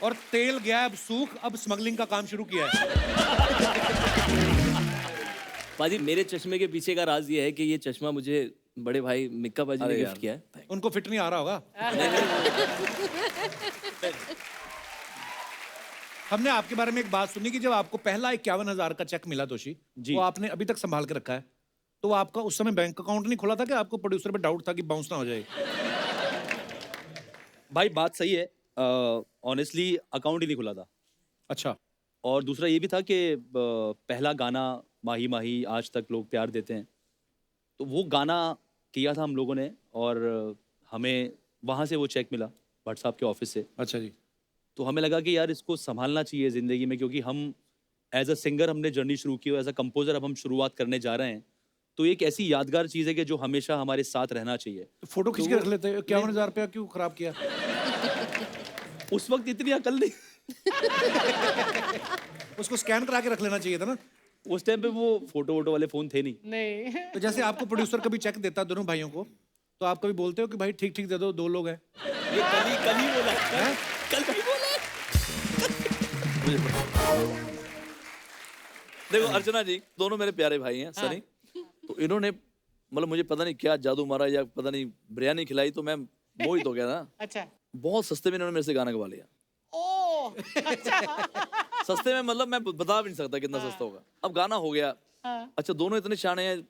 और तेल गया अब सूख, अब स्मगलिंग का काम शुरू किया है। पाजी मेरे चश्मे के पीछे का राज ये है कि ये चश्मा मुझे बड़े भाई मिक्का पाजी ने गिफ्ट किया है। उनको फिट नहीं आ रहा होगा। हमने आपके बारे में एक बात सुनी कि जब आपको पहला 51,000 का चेक मिला तोशी, वो आपने अभी तक संभाल के रखा है, तो आपका उस समय बैंक अकाउंट नहीं खुला था कि आपको प्रोड्यूसर पे डाउट था कि बाउंस ना हो जाए? भाई बात सही है, ऑनेस्टली अकाउंट ही नहीं खुला था। अच्छा। और दूसरा ये भी था कि पहला गाना माही माही आज तक लोग प्यार देते हैं, तो वो गाना किया था हम लोगों ने और हमें वहाँ से वो चेक मिला भट्ट साहब के ऑफिस से। अच्छा जी। तो हमें लगा कि यार इसको संभालना चाहिए ज़िंदगी में, क्योंकि हम एज अ सिंगर हमने जर्नी शुरू की और एज अ कंपोजर अब हम शुरुआत करने जा रहे हैं, तो एक ऐसी यादगार चीज़ है कि जो हमेशा हमारे साथ रहना चाहिए। तो फोटो खींच के रख लेते। 51,000 रुपया क्यों खराब किया? उस वक्त इतनी अकल नहीं। उसको स्कैन करा के रख लेना चाहिए था ना। उस टाइम पे वो फोटो वोटो वाले फोन थे नहीं। तो जैसे आपको प्रोड्यूसर कभी चेक देता दोनों भाइयों को, तो आप कभी बोलते हो कि भाई ठीक ठीक दे दो, 2 लोग हैं? ये कल ही बोला है? कल ही बोला। देखो अर्चना जी दोनों मेरे प्यारे भाई हैं सनी, तो इन्होंने मतलब मुझे पता नहीं क्या जादू मारा या पता नहीं बिरयानी खिलाई तो मैं मोहित हो गया ना। अच्छा। बहुत सस्ते में इन्होंने मेरे से गाना गवा लिया। ओ अच्छा। सस्ते में मतलब मैं बता भी नहीं सकता कितना सस्ता होगा। अब गाना हो गया। अच्छा दोनों इतने शाने हैं,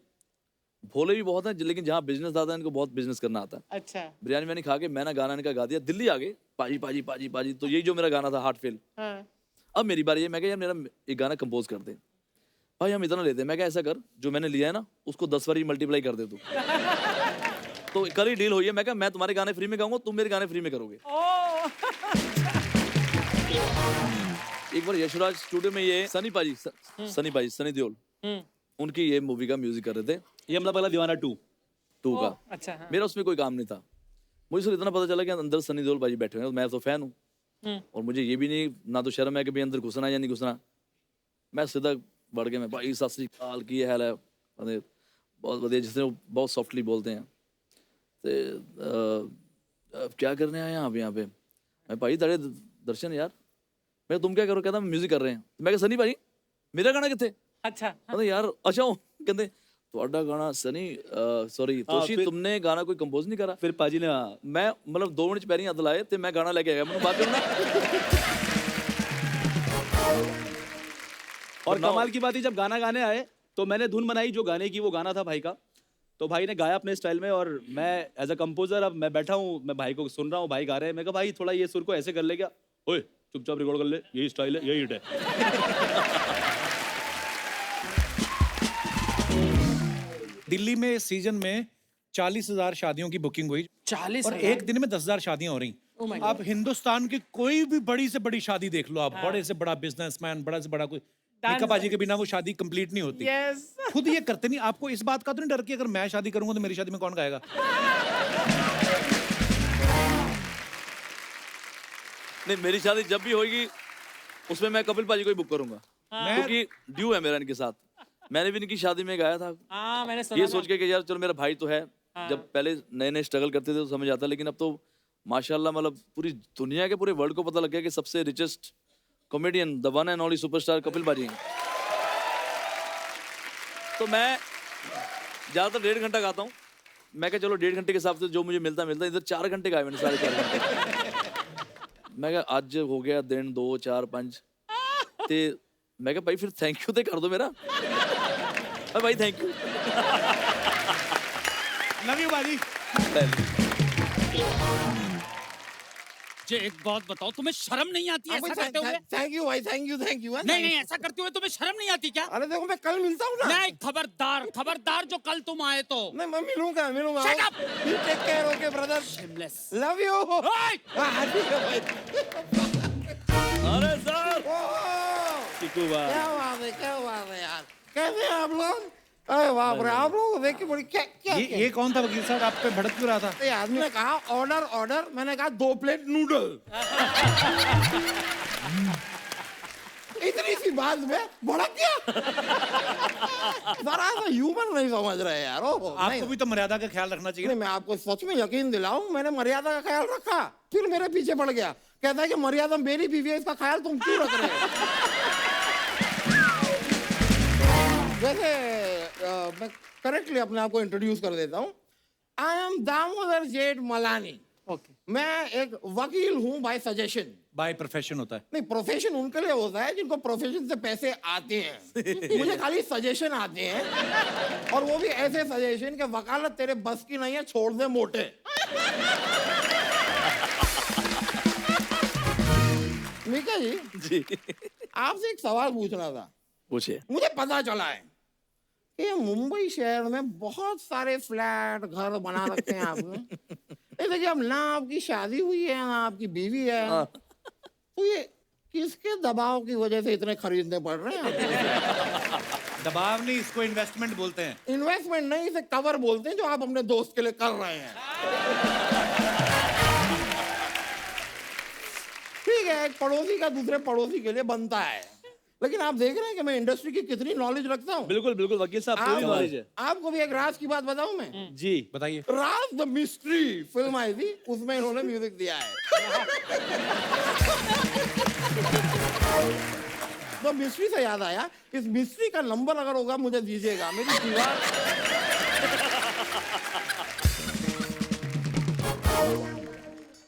भोले भी बहुत हैं, लेकिन जहाँ बिजनेस आता है इनको बहुत बिजनेस करना आता है। अच्छा। बिरयानी मैंने खा के मैंने गाना इनका गा दिया, दिल्ली आ गए पाजी पाजी पाजी पाजी, तो यही जो मेरा गाना था हार्ट फेल। अब मेरी बारी है, मैं कहा यार मेरा एक गाना कंपोज कर दे भाई, हम इतना लेते हैं। मैं कहा ऐसा कर जो मैंने लिया है ना उसको 10 बार मल्टीप्लाई कर दे तू। तो कल ही डील हुई है। मैं कहा मैं तुम्हारे गाने फ्री में गाऊंगा, तुम मेरे गाने फ्री में करोगे। एक बार यशराज स्टूडियो में ये सनी पाजी सनी देओल उनकी ये मूवी का म्यूजिक कर रहे थे, ये मतलब पहला दीवाना 2 का। अच्छा। हाँ। मेरा उसमें कोई काम नहीं था। मुझे सिर्फ इतना पता चला कि अंदर सनी देओल भाई बैठे हुए हैं, मैं तो फैन हूँ और मुझे ये भी नहीं ना तो शर्म है कि भाई अंदर घुसना या नहीं घुसना। मैं सीधा बढ़ के मैं भाई सत श्री अकाल की हाल है, बहुत बढ़िया, जिसने वो बहुत सॉफ्टली बोलते हैं। तो क्या करने आए यहाँ पे? मैं भाई तेरे दर्शन यार। मैं तुम क्या करो? कहता मैं म्यूजिक कर रहे हैं। मैं कहा सनी भाई मेरा गाना कितने? अच्छा। कहते यार अच्छा कहते ਤੁਹਾਡਾ गाना सनी सॉरी तोशी तुमने गाना कोई कंपोज नहीं करा? फिर पाजी ने मैं मतलब 2 मिनट पैरी हथ लाए ते मैं गाना लेके आया मैंने बात करना। और कमाल की बात है जब गाना गाने आए तो मैंने धुन बनाई जो गाने की, वो गाना था भाई का, तो भाई ने गाया अपने स्टाइल में और मैं एज अ कंपोजर अब मैं बैठा हूँ, मैं भाई को सुन रहा हूँ, भाई गा रहे हैं। मैं कहा भाई थोड़ा ये सुर को ऐसे कर ले क्या? ओए चुपचाप रिकॉर्ड कर ले, यही स्टाइल है, यही हिट है। दिल्ली में इस सीजन में 40,000 शादियों की बुकिंग हुई 40 और एक दिन में 10,000 शादियां हो रही। आप हिंदुस्तान की कोई भी बड़ी से बड़ी शादी देख लो, आप बड़े से बड़ा बिजनेसमैन, बड़ा से बड़ा कोई, मिक्का पाजी के बिना वो शादी कंप्लीट नहीं होती। यस। खुद ये करते नहीं। आपको इस बात का तो नहीं डर कि अगर मैं शादी करूंगा तो मेरी शादी में कौन गाएगा? नहीं मेरी शादी जब भी होगी उसमें मैं कपिल पाजी को ही बुक करूंगा, क्योंकि ड्यू है मेरा इनके साथ। मैंने भी इनकी शादी में गाया था। हाँ मैंने सुना ये सोच के कि यार चलो मेरा भाई तो है। जब पहले नए नए स्ट्रगल करते थे तो समझ आता, लेकिन अब तो माशाल्लाह मतलब पूरी दुनिया के पूरे वर्ल्ड को पता लग गया कि सबसे richest comedian the one and only superstar Kapil पाजी हैं। तो मैं ज़्यादातर 1.5 घंटा गाता हूँ। मैं क्या चलो 1.5 घंटे के हिसाब से जो मुझे मिलता इधर 4 घंटे गाए मैंने, 4.5 घंटे। मैं क्या आज हो गया दिन 2 4 5 ते मैं क्या भाई फिर थैंक यू तो कर दो मेरा। भाई थैंक यू। लव यू बाजी। मुझे एक बात बताओ, तुम्हें शर्म नहीं आती ऐसा करते हुए? थैंक यू भाई, थैंक यू। नहीं नहीं ऐसा करते हुए तुम्हें शर्म नहीं आती क्या? अरे देखो मैं कल मिलता हूँ ना। नहीं खबरदार खबरदार, जो कल तुम आए तो। नहीं मैं मिलूंगा। Shut up! You take care, okay brother? Shameless. Love you. Hey! ठीक है भाई। अरे सर टिकू बा क्या बात है यार, कैसे हैं आप लोग? अरे बाप रे, आप लोग देख के बड़ी क्या क्या ये कौन था वकील साहब? आप पे भड़क क्यों रहा था? ये आदमी ने कहा ऑर्डर, मैंने कहा 2 प्लेट नूडल। इतनी सी बात में भड़क गया। जरा सा ह्यूमन नहीं समझ रहे यार। आपको भी तो मर्यादा का ख्याल रखना चाहिए। मैं आपको सच में यकीन दिलाऊं, मैंने मर्यादा का ख्याल रखा, फिर मेरे पीछे पड़ गया। कहता है कि मर्यादा मेरी बीवी है, इसका ख्याल तुम क्यों रख रहे हो? वैसे मैं करेक्टली अपने आप को इंट्रोड्यूस कर देता हूँ। आई एम दामोदर जेठ मलानी। ओके मैं एक वकील हूँ बाय सजेशन। बाय प्रोफेशन होता है। नहीं, प्रोफेशन उनके लिए होता है जिनको प्रोफेशन से पैसे आते हैं। मुझे खाली सजेशन आते हैं, और वो भी ऐसे सजेशन कि वकालत तेरे बस की नहीं है, छोड़ दे मोटे। मीका जी, जी आपसे एक सवाल पूछना था। पूछिए। मुझे पता चला है कि मुंबई शहर में बहुत सारे फ्लैट घर बना रखे हैं आपने। देखिए, अब ना आपकी शादी हुई है ना आपकी बीवी है, तो ये किसके दबाव की वजह से इतने खरीदने पड़ रहे हैं आपको? दबाव नहीं, इसको इन्वेस्टमेंट बोलते हैं। इन्वेस्टमेंट नहीं, इसे कवर बोलते हैं, जो आप अपने दोस्त के लिए कर रहे हैं। ठीक है, एक पड़ोसी का दूसरे पड़ोसी के लिए बनता है, लेकिन आप देख रहे हैं कि मैं इंडस्ट्री की कितनी नॉलेज रखता हूँ। बिल्कुल बिल्कुल वकील साहब, पूरी नॉलेज है। आपको भी एक राज की बात बताऊं मैं? जी बताइए। राज द मिस्ट्री फिल्म आई थी, उसमें इन्होंने म्यूजिक दिया है। तो मिस्ट्री से याद आया, इस मिस्ट्री का नंबर अगर होगा मुझे दीजिएगा। मेरी दीवार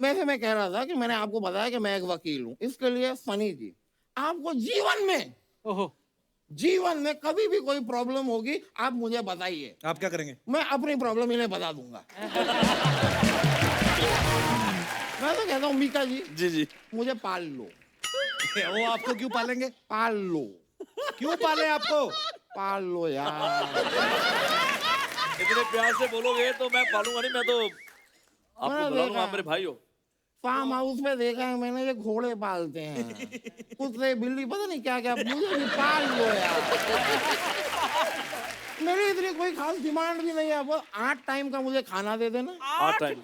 वैसे मैं कह रहा था कि मैंने आपको बताया कि मैं एक वकील हूँ, इसके लिए फनी जी, आपको ओहो जीवन में कभी भी कोई प्रॉब्लम होगी आप मुझे बताइए, आप क्या करेंगे? मैं अपनी प्रॉब्लम इन्हें बता दूंगा। मैं तो कहता हूँ मीका जी, जी मुझे पाल लो। वो आपको क्यों पालेंगे? पाल लो। क्यों पाले आपको? पाल लो यार। इतने प्यार से बोलोगे तो मैं पालूंगा नहीं, मैं तो आपको मैंने बुला लूंगा, देखा। आप मेरे भाई हो। फार्म हाउस में देखा है मैंने, ये घोड़े पालते हैं, कुत्ते बिल्ली पता नहीं क्या क्या, मुझे भी पाल लो यार। मेरी इतनी कोई खास डिमांड भी नहीं है, वो 8 टाइम का मुझे खाना दे देना, 8 टाइम।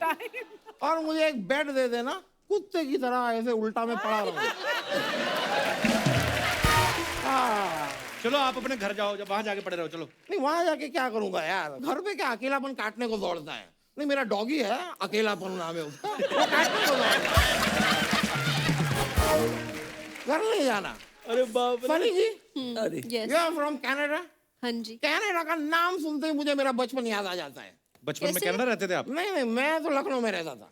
और मुझे एक बेड दे देना, कुत्ते की तरह ऐसे उल्टा में पड़ा रहूं। हाँ। चलो आप अपने घर जाओ, जब वहां जाके पड़े रहो। चलो। नहीं, वहां जाके क्या करूंगा यार, घर पे क्या अकेलापन काटने को दौड़ता है। नहीं, मेरा डॉगी है, अकेलापन नाम है उसका, वो काटने को दौड़ता है। घर नहीं जाना। अरे बाप रे। फनी जी, अरे yes you are from Canada? हाँ जी। कनाडा का नाम सुनते ही मुझे मेरा बचपन याद आ जाता है। बचपन में कैसे? कनाडा रहते थे आप? नहीं, मैं तो लखनऊ में रहता था।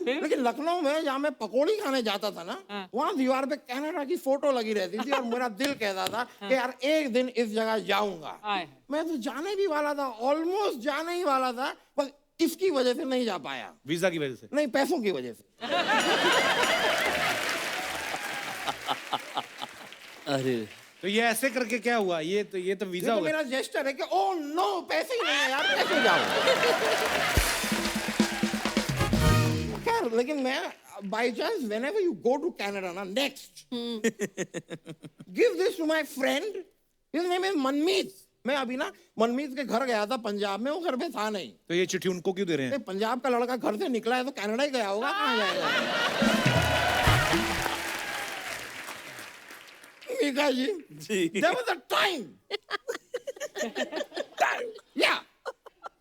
लेकिन लखनऊ में जहाँ मैं पकौड़ी खाने जाता था ना, वहाँ दीवार पे कनाडा की फोटो लगी रहती थी, और मेरा दिल कहता था कि यार एक दिन इस जगह जाऊंगा। आए मैं तो जाने भी वाला था, ऑलमोस्ट जाने ही वाला था, बस इसकी वजह से नहीं जा पाया। वीजा की वजह से? नहीं, पैसों की वजह से। अरे तो ये ऐसे करके क्या हुआ? ये तो ये वीजा तो हो गया। मेरा जेस्चर है कि ओ नो, पैसे ही नहीं है यार, कैसे जाऊं? खैर, लेकिन मैं by chance whenever you go to Canada ना, next give this to my friend, his name is Manmeet. मैं अभी ना मनमीत के घर गया था पंजाब में, वो घर पे था नहीं। तो ये चिट्ठी उनको क्यों दे रहे हैं? पंजाब का लड़का घर से निकला है तो कनाडा ही गया होगा, कहाँ जाएगा? मीका जी, there was a time,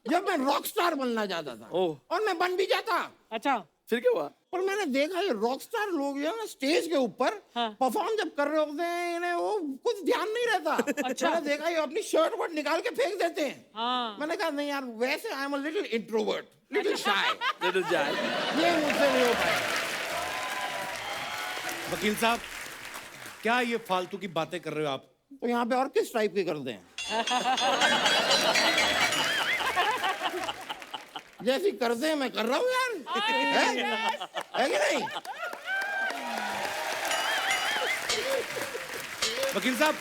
जब मैं रॉक स्टार बनना चाहता था, ओह। और मैं बन भी जाता, अच्छा फिर क्या हुआ? पर मैंने देखा ये रॉक स्टार लोग जो है ना, स्टेज के ऊपर परफॉर्म जब कर रहे होते हैं, इन्हें वो कुछ ध्यान नहीं रहता। अच्छा। मैंने देखा ये अपनी शर्ट वर्ट निकाल के फेंक देते हैं। हाँ मैंने कहा नहीं यार, वैसे I am a little introvert, little shy, little जाए। ये मुझसे नहीं हो पाया। वकील साहब, क्या ये फालतू की बातें कर रहे हो आप? तो यहाँ पे और किस टाइप के करते हैं? जैसी करते हैं मैं कर रहा हूँ यार, है कि नहीं? वकील साहब,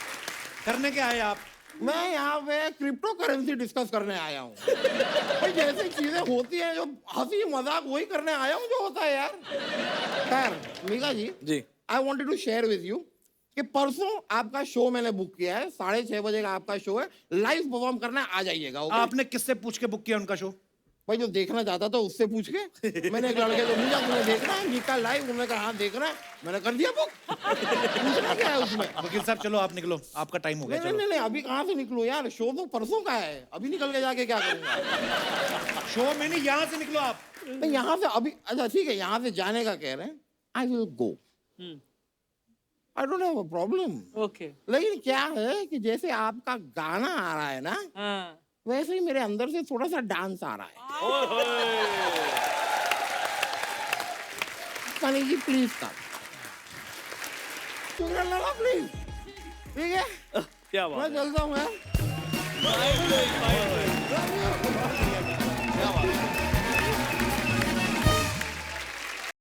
करने क्या आए आप? मैं यहाँ पे क्रिप्टो करेंसी डिस्कस करने आया हूँ। भाई जैसी चीजें होती हैं, जो हंसी मजाक, वही करने आया हूँ जो होता है यार। खैर Mika ji, I wanted to share with you कि परसों आपका शो मैंने बुक किया है, 6:30 बजे का आपका शो है, लाइव परफॉर्म करना है, आ जाइएगा। ओके? आपने किससे पूछ के बुक किया उनका शो? भाई जो देखना चाहता था उससे पूछ के। मैंने एक लड़के को पूछा, तुम्हें देखना है मीका लाइव? उन्होंने कहा हाँ देखना है, मैंने कर दिया बुक। पूछना क्या है उसमें? वकील साहब चलो आप निकलो, आपका टाइम हो गया। नहीं नहीं नहीं, अभी कहाँ से निकलो यार, शो तो परसों का है, अभी निकल के जाके क्या करूंगा? शो में नहीं, यहाँ से निकलो आप। नहीं, यहाँ से अभी, अच्छा ठीक है, यहाँ से जाने का कह रहे हैं, I will go. I don't have a problem. Okay लेकिन क्या है कि जैसे आपका गाना आ रहा है ना, हाँ वैसे ही मेरे अंदर से थोड़ा सा डांस आ रहा है। सनी जी प्लीज कम, प्लीज, ठीक है? क्या बात मैं है। चलता हूँ यार।